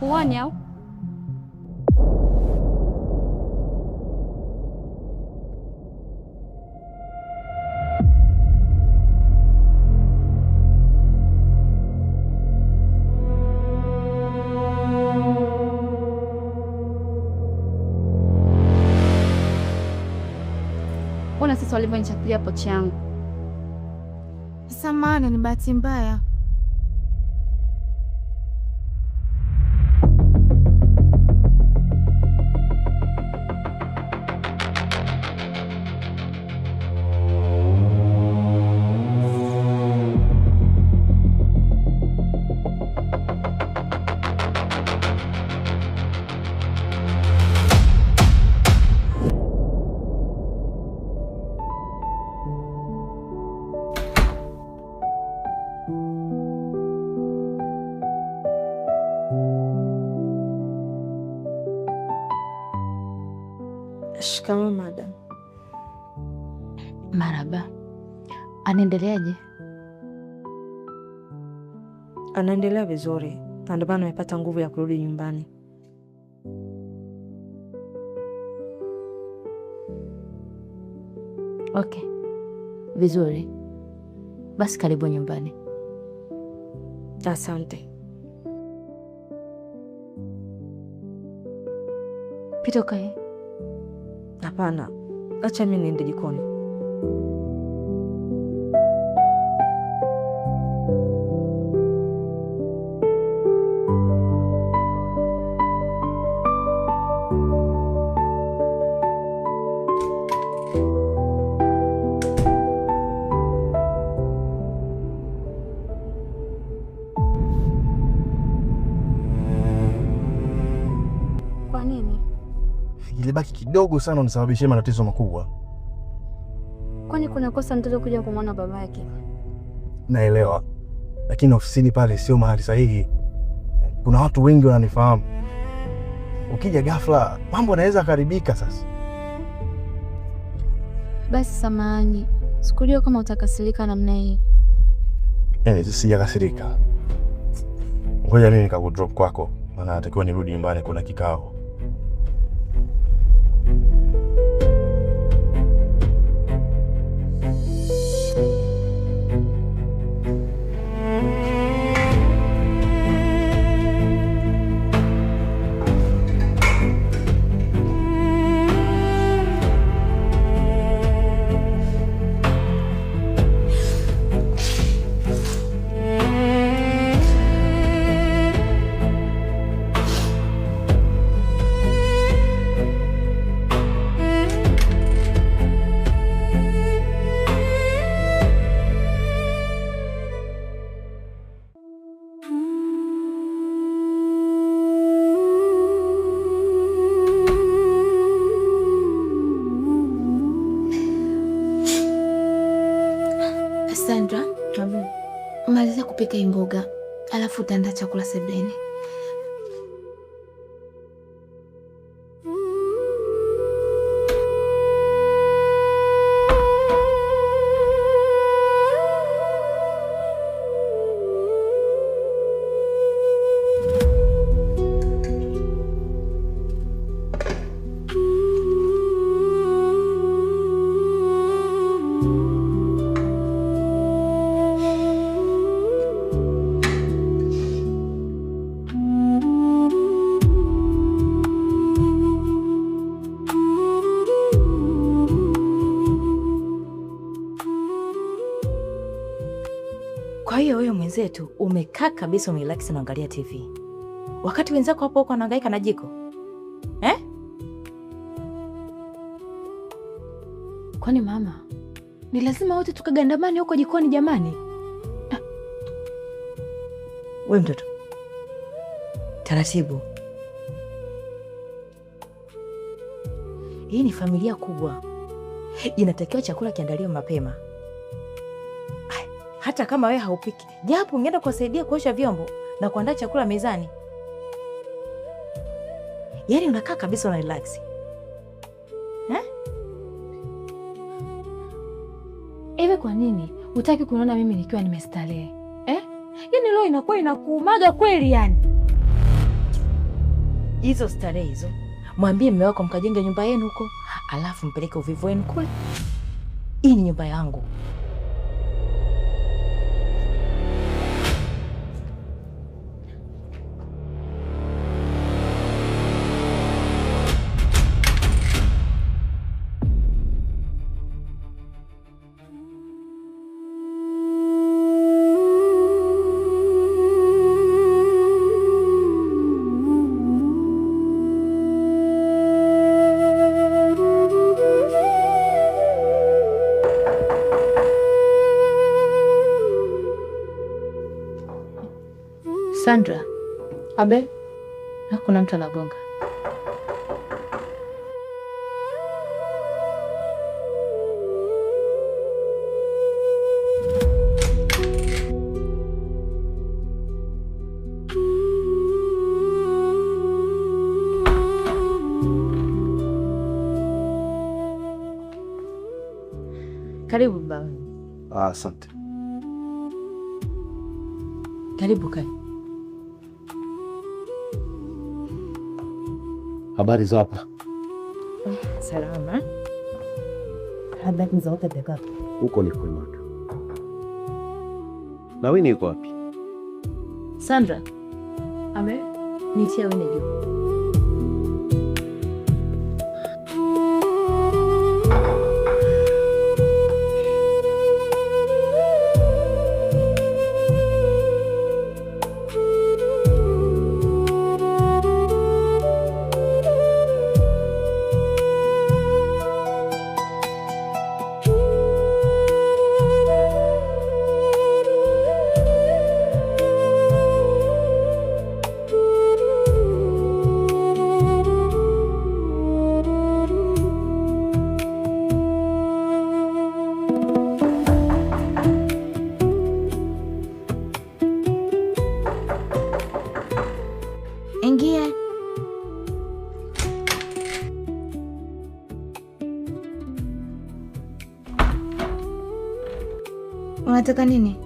Huoni au? Ona sasa walivyonichafulia pochi yangu. Samahani, ni bahati mbaya. Shikamoo madam. Maraba. Anaendeleaje? Anaendelea vizuri, na ndio maana amepata nguvu ya kurudi nyumbani. Okay. Vizuri. Basi karibu nyumbani. Asante. Pita ukae. Hapana, acha mimi niende jikoni. Kwa nini? Ilibaki kidogo sana unisababishie matatizo makubwa. Kwani kuna kosa mtoto kuja kumwona baba yake? Naelewa, lakini ofisini pale sio mahali sahihi. Kuna watu wengi wananifahamu. Ukija ghafla mambo yanaweza karibika sasa. Basi samahani, sikujua kama utakasirika namna hii. Sijakasirika. Ngoja mimi nikakudrop kwako, maana natakiwa nirudi nyumbani, kuna kikao. Sandra, maliza kupika mboga, alafu utaandaa chakula sebuleni. Kwa hiyo wewe mwenzetu umekaa kabisa umerelax na angalia TV. Wakati wenzako hapo huko wanahangaika na jiko. Kwani mama, ni lazima wote tukagandamane huko jikoni jamani? Wewe mtoto. Taratibu. Hii ni familia kubwa. Inatakiwa chakula kiandaliwe mapema. Hata kama wewe haupiki, japo ungeenda kuwasaidia kuosha vyombo na kuandaa chakula mezani. Yaani unakaa kabisa una relax. Hivi kwa nini hutaki kuniona mimi nikiwa nimestarehe? Yaani leo inakuwa inakuumaga kweli yani. hizo starehe hizo. Mwambie mume wako mkajenge nyumba yenu huko, alafu mpeleke uvivu wenu kule. Hii ni nyumba yangu. Sandra. Abe, Hakuna mtu anagonga. Karibu baba. Asante. Karibu kai. Habari za hapa? Salama. Habari za wote bega. Huko ni kwema tu. Na Winnie yuko wapi? Sandra, abe, nitia Winnie juu. Ingia. Unataka nini?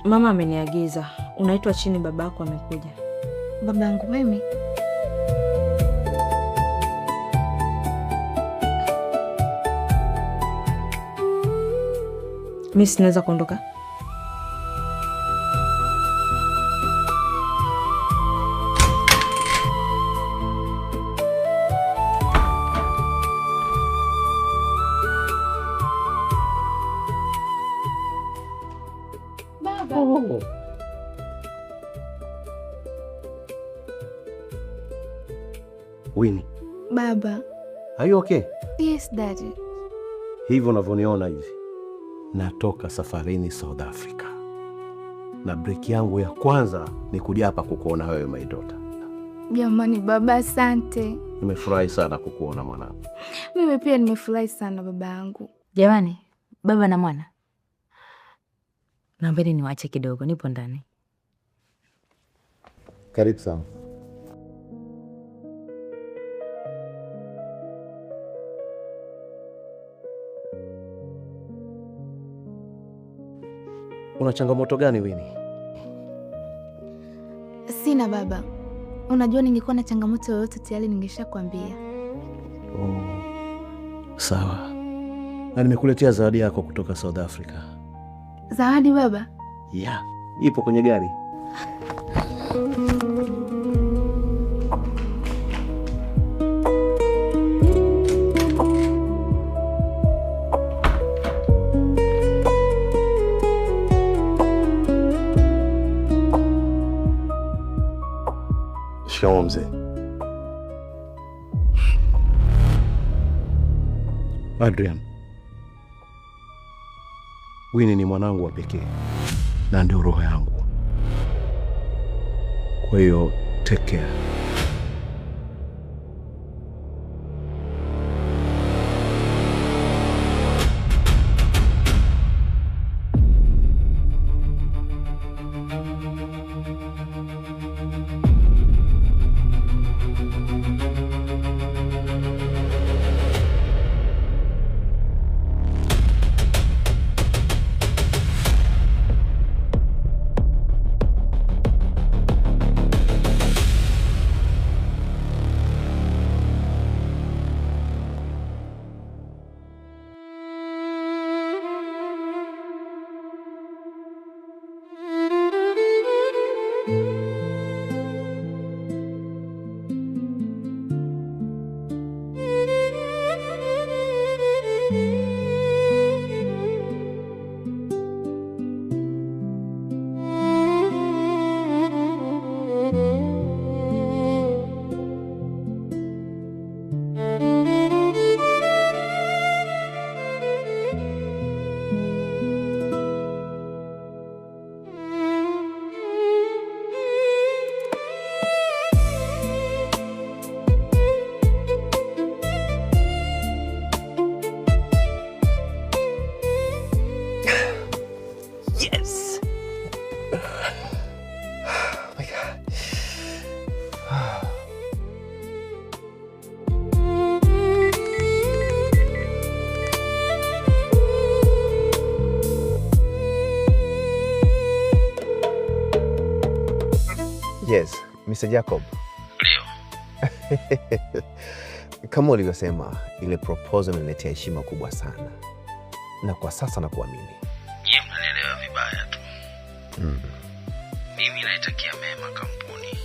Mama ameniagiza. Unaitwa chini, babako amekuja. Babangu mimi? Mimi sinaweza kuondoka. Oh. Winnie, Baba. are you okay? Yes, Daddy. Hivyo unavyoniona hivi, natoka safarini South Africa, na break yangu ya kwanza ni kuja hapa kukuona wewe, my daughter. Jamani baba, asante. Nimefurahi sana kukuona mwanangu. Mimi pia nimefurahi sana baba yangu. Jamani, baba na mwana. Naombeni niwaache kidogo, nipo ndani. Karibu sana. Una changamoto gani Winnie? Sina baba. Unajua ningekuwa na changamoto yoyote tayari ningeshakwambia. Oh, sawa. Na nimekuletea zawadi yako kutoka South Africa. Zawadi baba? Yeah, ipo kwenye gari. Shikamoo mzee. Adrian, Winnie ni mwanangu wa pekee na ndio roho yangu. Kwa hiyo take care. Yes, Mr. Jacob. Ndio. Kama ulivyosema, ile proposal imeniletea heshima kubwa sana. Na kwa sasa nakuamini. Yeye mnanielewa vibaya tu. Mimi naitakia mema kampuni.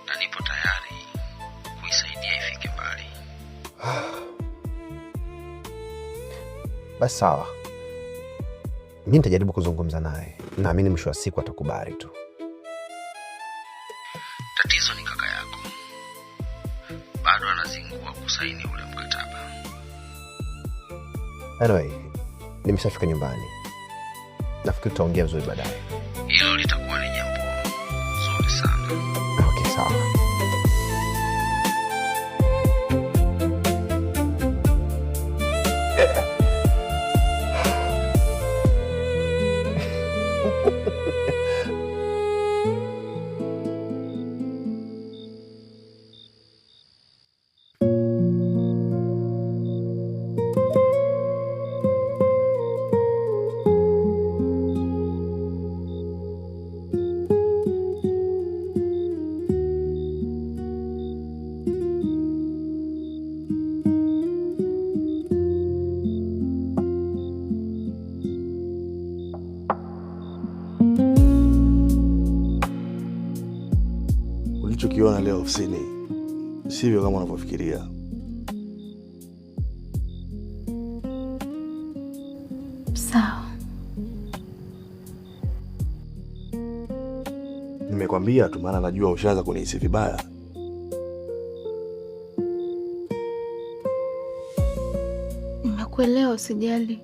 Na nipo tayari kuisaidia ifike mbali. Basi sawa. Mimi nitajaribu kuzungumza naye. Naamini mwisho wa siku atakubali tu. Tatizo ni kaka yako. Bado anazingua kusaini ule mkataba. Anyway, nimeshafika nyumbani. Nafikiri tutaongea vizuri baadaye. Hilo litakuwa ni jambo zuri sana. Okay, sawa. Ulichokiona leo ofisini sivyo kama unavyofikiria. Sawa. Nimekwambia tu, maana najua ushaanza kunihisi vibaya. Nimekuelewa, usijali.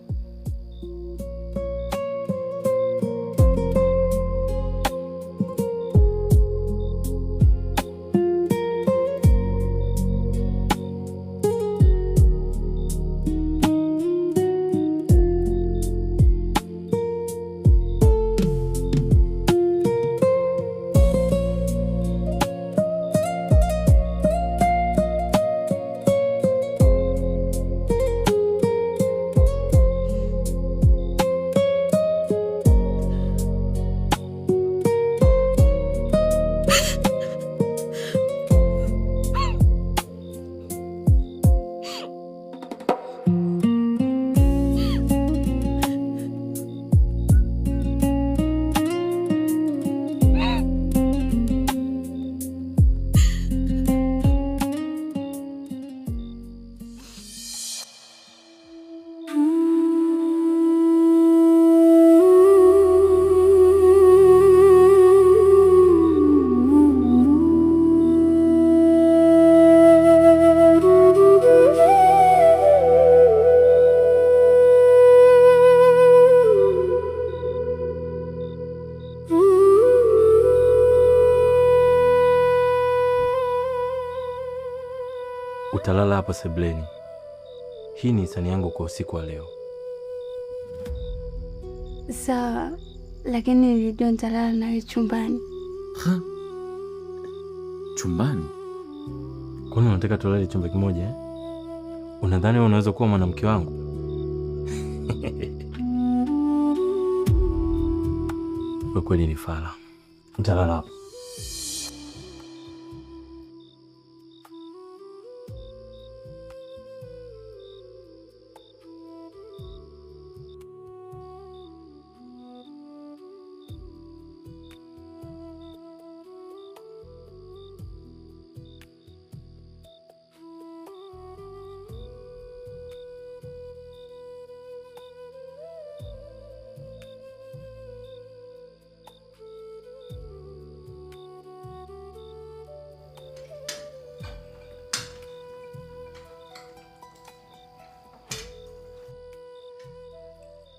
Utalala hapa sebleni. Hii ni hisani yangu kwa usiku wa leo. Sawa, lakini nilijua nitalala nawe chumbani. Ha? Chumbani? Kwani unataka tulale chumba kimoja eh? Unadhani wewe unaweza kuwa mwanamke wangu? Kwa kweli ni fala. Nitalala hapa.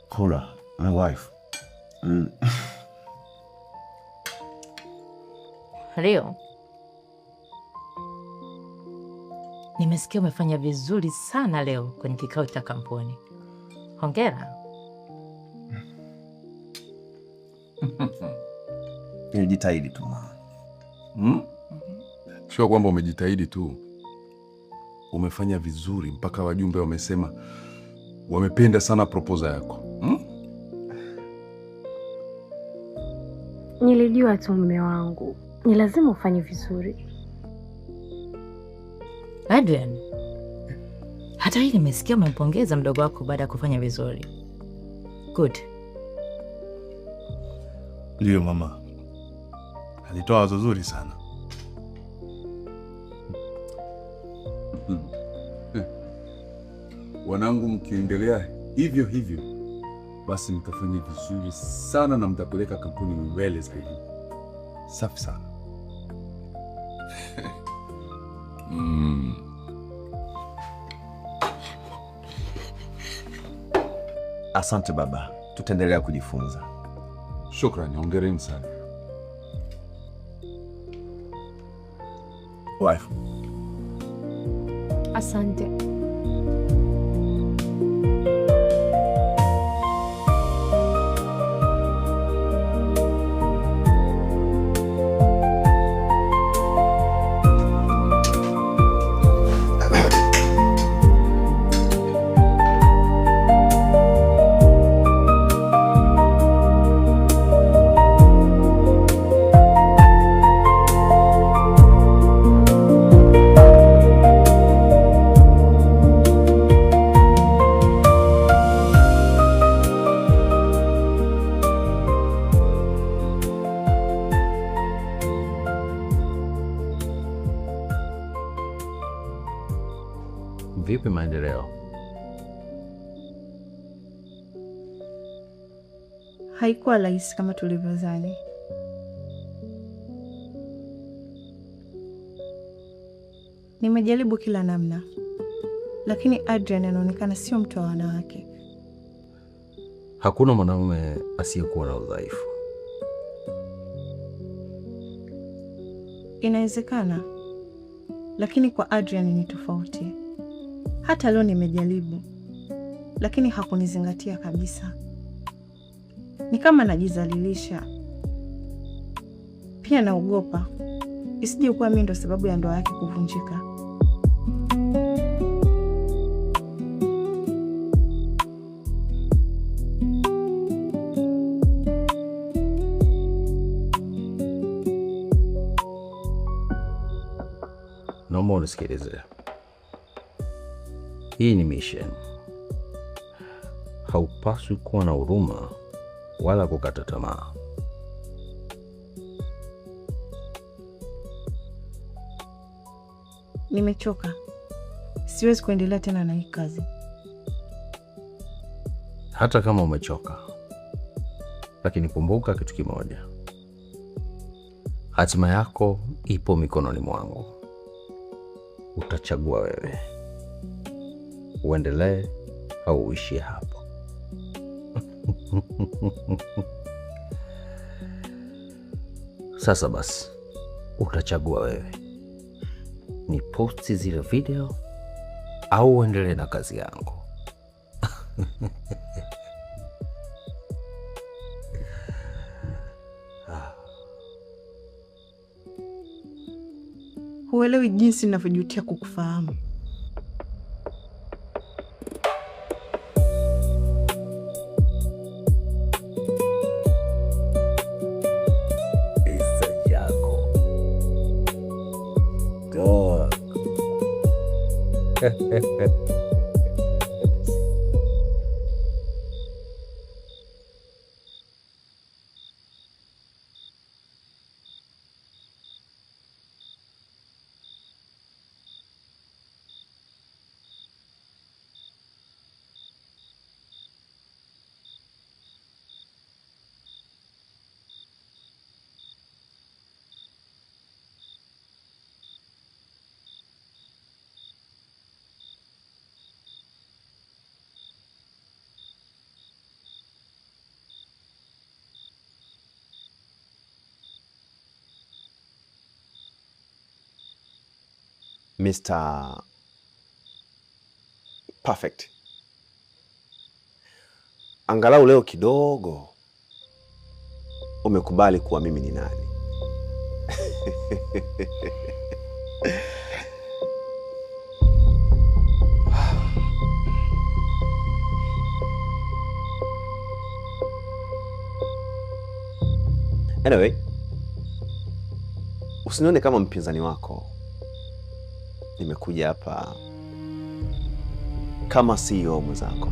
Kura, my wife. Leo nimesikia umefanya vizuri sana leo kwenye kikao cha kampuni. Hongera. Nilijitahidi tu mama. Sio kwamba umejitahidi tu, umefanya vizuri mpaka wajumbe wamesema wamependa sana proposal yako. Nilijua tu mume wangu ni lazima ufanye vizuri. Adrian, hata hii nimesikia umempongeza mdogo wako baada ya kufanya vizuri. Good. Ndio mama, alitoa wazo zuri sana. Wanangu, mkiendelea hivyo hivyo basi mtafanya vizuri sana na mtapeleka kampuni mbele zaidi. Safi sana. Asante baba, tutaendelea kujifunza. Shukrani, hongereni sana. Wife. Asante. Vipi maendeleo? Haikuwa rahisi kama tulivyodhani. Nimejaribu kila namna, lakini Adrian anaonekana sio mtu wa wanawake. Hakuna mwanamume asiyekuwa na udhaifu. Inawezekana, lakini kwa Adrian ni tofauti. Hata leo nimejaribu, lakini hakunizingatia kabisa. Ni kama najizalilisha. Pia naogopa isije kuwa mimi ndo sababu ya ndoa yake kuvunjika. Naomba unisikilize. Hii ni mission. Haupaswi kuwa na huruma wala kukata tamaa. Nimechoka. Siwezi kuendelea tena na hii kazi. Hata kama umechoka, lakini kumbuka kitu kimoja. Hatima yako ipo mikononi mwangu. Utachagua wewe. Uendelee au uishie hapo. Sasa basi, utachagua wewe. Ni posti zile video au uendelee na kazi yangu. Huelewi jinsi ninavyojutia kukufahamu. Mr. Perfect. Angalau leo kidogo umekubali kuwa mimi ni nani. Anyway, Usinione kama mpinzani wako. Nimekuja hapa kama CEO mwenzako.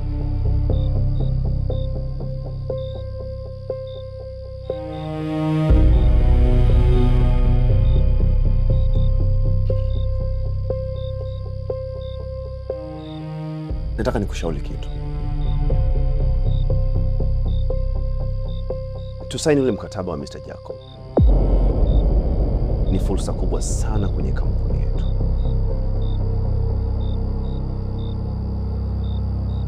Nataka nikushauri kitu. Tusaini ule mkataba wa Mr. Jacob. Ni fursa kubwa sana kwenye kampuni yetu.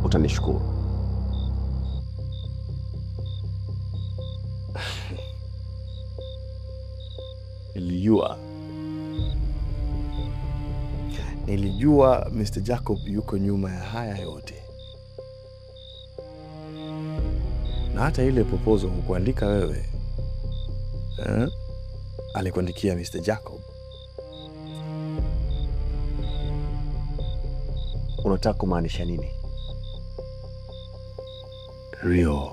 Utanishukuru. Nilijua Mr. Jacob yuko nyuma ya haya yote. Na hata ile proposal hukuandika wewe, alikuandikia Mr. Jacob. Unataka kumaanisha nini? Rio,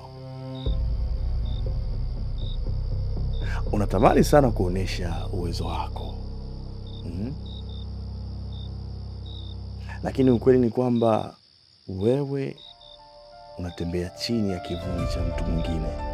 unatamani sana kuonesha uwezo wako. Lakini ukweli ni kwamba wewe unatembea chini ya kivuli cha mtu mwingine.